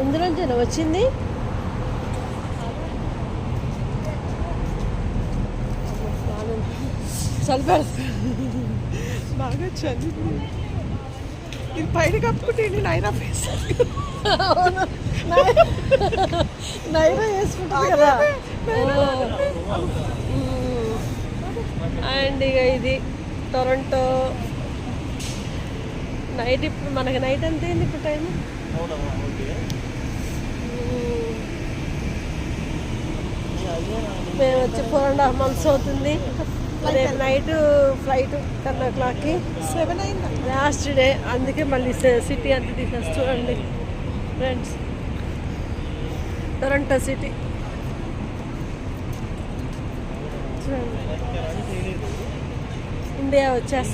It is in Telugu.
ఇందులోంచి వచ్చింది. చలిపెడుతుంది బాగా చలి. ఇది పైన కప్పుకుంటే నైరా ఫేస్ నైరా వేసుకుంటుంది కదా. అండ్ ఇక ఇది టొరంటో నైట్. ఇప్పుడు మనకి నైట్ ఎంత అయింది ఇప్పుడు టైం? మేము వచ్చి 4.5 months అవుతుంది. రేపు నైట్ ఫ్లైట్ 10 o'clockకి. 7 అయిందా? లాస్ట్ డే, అందుకే మళ్ళీ సిటీ అంతా తీసేసి చూడండి ఫ్రెండ్స్. టొరంటో సిటీ చూడండి. ఇండియా వచ్చేస్తుంది.